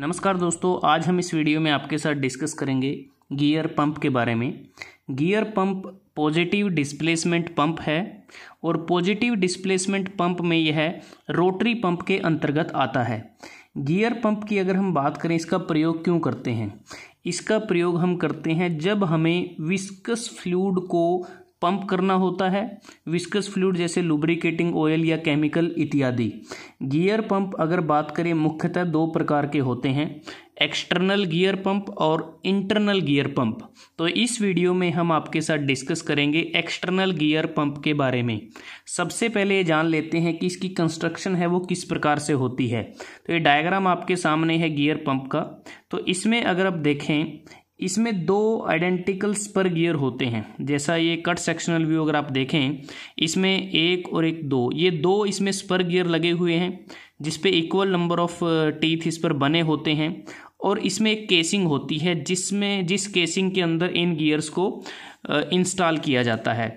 नमस्कार दोस्तों, आज हम इस वीडियो में आपके साथ डिस्कस करेंगे गियर पंप के बारे में। Gear pump positive displacement pump है और पॉजिटिव डिस्प्लेसमेंट पंप में यह रोटरी पंप के अंतर्गत आता है। गियर पंप की अगर हम बात करें, इसका प्रयोग क्यों करते हैं? इसका प्रयोग हम करते हैं जब हमें विस्कस फ्लूइड को पंप करना होता है, विस्कस फ्लूइड जैसे लुब्रिकेटिंग ऑयल या केमिकल इत्यादि। गियर पंप अगर बात करें मुख्यतः दो प्रकार के होते हैं, एक्सटर्नल गियर पंप और इंटरनल गियर पंप। तो इस वीडियो में हम आपके साथ डिस्कस करेंगे एक्सटर्नल गियर पंप के बारे में। सबसे पहले ये जान लेते हैं कि इसकी कंस्ट्रक्शन है वो किस प्रकार से होती है। तो ये डायग्राम आपके सामने है गियर पंप का। तो इसमें अगर आप देखें, इसमें दो आइडेंटिकल स्पर गियर होते हैं। जैसा ये कट सेक्शनल व्यू अगर आप देखें, इसमें एक और एक दो, ये दो इसमें स्पर गियर लगे हुए हैं जिस पे इक्वल नंबर ऑफ टीथ इस पर बने होते हैं। और इसमें एक केसिंग होती है जिस केसिंग के अंदर इन गियर्स को इंस्टॉल किया जाता है।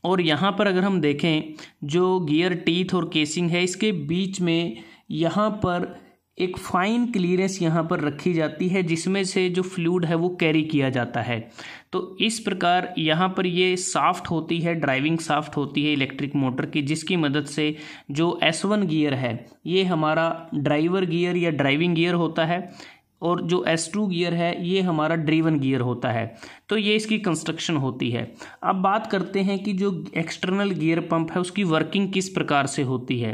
और यहाँ पर अगर हम देखें, जो गियर टीथ और केसिंग है, इसके बीच में यहाँ पर एक फाइन क्लीयरेंस यहाँ पर रखी जाती है जिसमें से जो फ्लूइड है वो कैरी किया जाता है। तो इस प्रकार यहाँ पर ये साफ्ट होती है, ड्राइविंग साफ्ट होती है इलेक्ट्रिक मोटर की, जिसकी मदद से जो S1 गियर है ये हमारा ड्राइवर गियर या ड्राइविंग गियर होता है और जो S2 गियर है ये हमारा ड्रिवन गियर होता है। तो ये इसकी कंस्ट्रक्शन होती है। अब बात करते हैं कि जो एक्सटर्नल गियर पंप है उसकी वर्किंग किस प्रकार से होती है।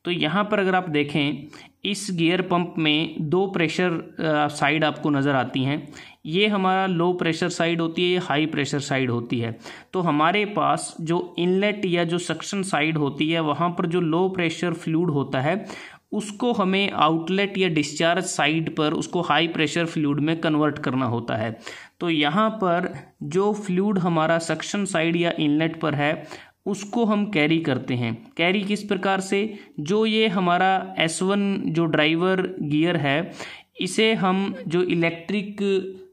तो यहाँ पर अगर आप देखें, इस गियर पंप में दो प्रेशर साइड आपको नज़र आती हैं। ये हमारा लो प्रेशर साइड होती है, ये हाई प्रेशर साइड होती है। तो हमारे पास जो इनलेट या जो सक्शन साइड होती है, वहाँ पर जो लो प्रेशर फ्लूइड होता है उसको हमें आउटलेट या डिस्चार्ज साइड पर उसको हाई प्रेशर फ्लूइड में कन्वर्ट करना होता है। तो यहाँ पर जो फ्लूइड हमारा सक्शन साइड या इनलेट पर है उसको हम कैरी करते हैं। कैरी किस प्रकार से? जो ये हमारा S1 जो ड्राइवर गियर है, इसे हम जो इलेक्ट्रिक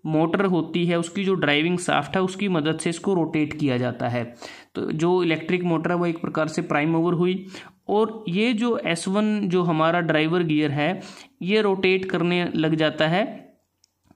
मोटर होती है उसकी जो ड्राइविंग शाफ्ट है उसकी मदद से इसको रोटेट किया जाता है। तो जो इलेक्ट्रिक मोटर है वो एक प्रकार से प्राइम मूवर हुई और ये जो S1 जो हमारा ड्राइवर गियर है ये रोटेट करने लग जाता है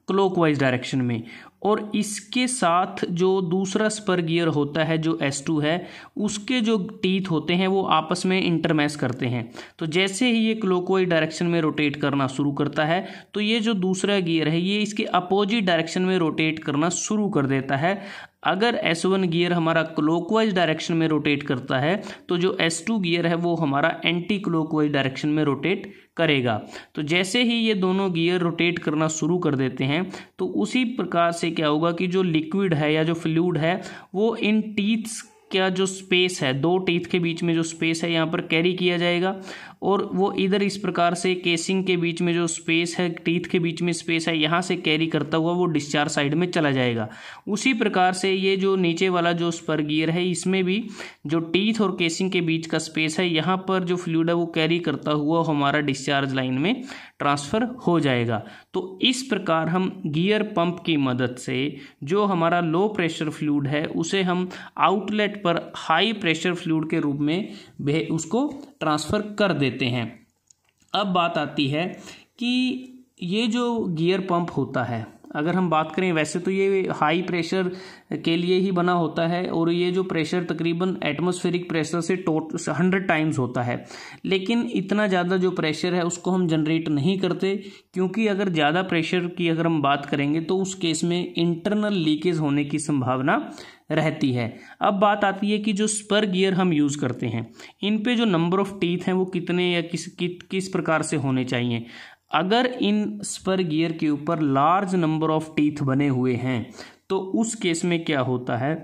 क्लॉकवाइज डायरेक्शन में। और इसके साथ जो दूसरा स्पर गियर होता है जो S2 है, उसके जो टीथ होते हैं वो आपस में इंटरमैच करते हैं। तो जैसे ही ये क्लॉकवाइज डायरेक्शन में रोटेट करना शुरू करता है तो ये जो दूसरा गियर है ये इसके अपोजिट डायरेक्शन में रोटेट करना शुरू कर देता है। अगर S1 गियर हमारा क्लॉकवाइज डायरेक्शन में रोटेट करता है तो जो S2 गियर है वो हमारा एंटी क्लॉकवाइज डायरेक्शन में रोटेट करेगा। तो जैसे ही ये दोनों गियर रोटेट करना शुरू कर देते हैं तो उसी प्रकार से क्या होगा कि जो लिक्विड है या जो फ्लूइड है वो इन टीथ्स का जो स्पेस है, दो टीथ के बीच में जो स्पेस है यहाँ पर कैरी किया जाएगा और वो इधर इस प्रकार से केसिंग के बीच में जो स्पेस है, टीथ के बीच में स्पेस है, यहाँ से कैरी करता हुआ वो डिस्चार्ज साइड में चला जाएगा। उसी प्रकार से ये जो नीचे वाला जो स्पर गियर है इसमें भी जो टीथ और केसिंग के बीच का स्पेस है, यहाँ पर जो फ्लूइड है वो कैरी करता हुआ हमारा डिस्चार्ज लाइन में ट्रांसफ़र हो जाएगा। तो इस प्रकार हम गियर पंप की मदद से जो हमारा लो प्रेशर फ्लूइड है उसे हम आउटलेट पर हाई प्रेशर फ्लूइड के रूप में उसको ट्रांसफ़र कर देते हैं। अब बात आती है कि ये जो गियर पंप होता है, अगर हम बात करें, वैसे तो ये हाई प्रेशर के लिए ही बना होता है और ये जो प्रेशर तकरीबन एटमॉस्फेरिक प्रेशर से 100 टाइम्स होता है। लेकिन इतना ज़्यादा जो प्रेशर है उसको हम जनरेट नहीं करते, क्योंकि अगर ज़्यादा प्रेशर की अगर हम बात करेंगे तो उस केस में इंटरनल लीकेज होने की संभावना रहती है। अब बात आती है कि जो स्पर गियर हम यूज़ करते हैं इन पे जो नंबर ऑफ टीथ हैं वो कितने या किस प्रकार से होने चाहिए। अगर इन स्पर गियर के ऊपर लार्ज नंबर ऑफ टीथ बने हुए हैं तो उस केस में क्या होता है,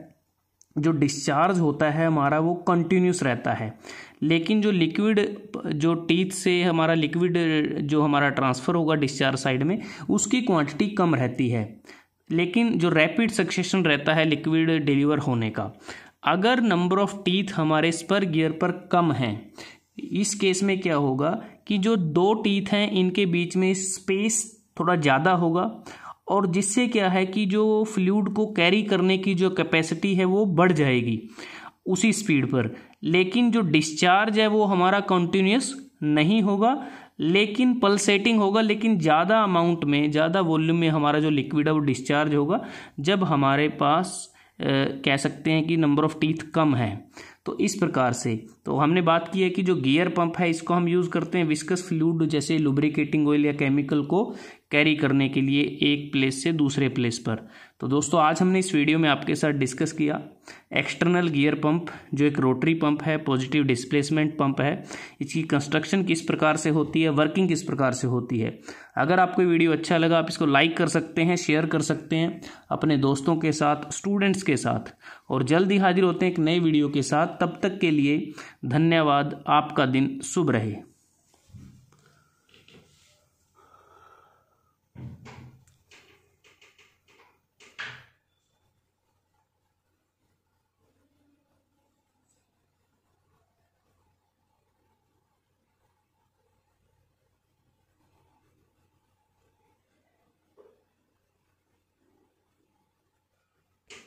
जो डिस्चार्ज होता है हमारा वो कंटिन्यूस रहता है। लेकिन जो लिक्विड जो टीथ से हमारा लिक्विड जो हमारा ट्रांसफ़र होगा डिस्चार्ज साइड में उसकी क्वांटिटी कम रहती है, लेकिन जो रैपिड सक्सेशन रहता है लिक्विड डिलीवर होने का। अगर नंबर ऑफ टीथ हमारे स्पर गियर पर कम हैं, इस केस में क्या होगा कि जो दो टीथ हैं इनके बीच में स्पेस थोड़ा ज़्यादा होगा और जिससे क्या है कि जो फ्लूइड को कैरी करने की जो कैपेसिटी है वो बढ़ जाएगी उसी स्पीड पर। लेकिन जो डिस्चार्ज है वो हमारा कंटिन्यूस नहीं होगा, लेकिन पल्सेटिंग होगा, लेकिन ज़्यादा अमाउंट में, ज़्यादा वॉल्यूम में हमारा जो लिक्विड है वो डिस्चार्ज होगा जब हमारे पास कह सकते हैं कि नंबर ऑफ टीथ कम है। तो इस प्रकार से तो हमने बात की है कि जो गियर पंप है इसको हम यूज़ करते हैं विस्कस फ्लूइड जैसे लुब्रिकेटिंग ऑयल या केमिकल को कैरी करने के लिए एक प्लेस से दूसरे प्लेस पर। तो दोस्तों आज हमने इस वीडियो में आपके साथ डिस्कस किया एक्सटर्नल गियर पंप, जो एक रोटरी पंप है, पॉजिटिव डिस्प्लेसमेंट पंप है, इसकी कंस्ट्रक्शन किस प्रकार से होती है, वर्किंग किस प्रकार से होती है। अगर आपको वीडियो अच्छा लगा आप इसको लाइक कर सकते हैं, शेयर कर सकते हैं अपने दोस्तों के साथ, स्टूडेंट्स के साथ, और जल्द ही हाजिर होते हैं एक नए वीडियो के साथ। तब तक के लिए धन्यवाद। आपका दिन शुभ रहे।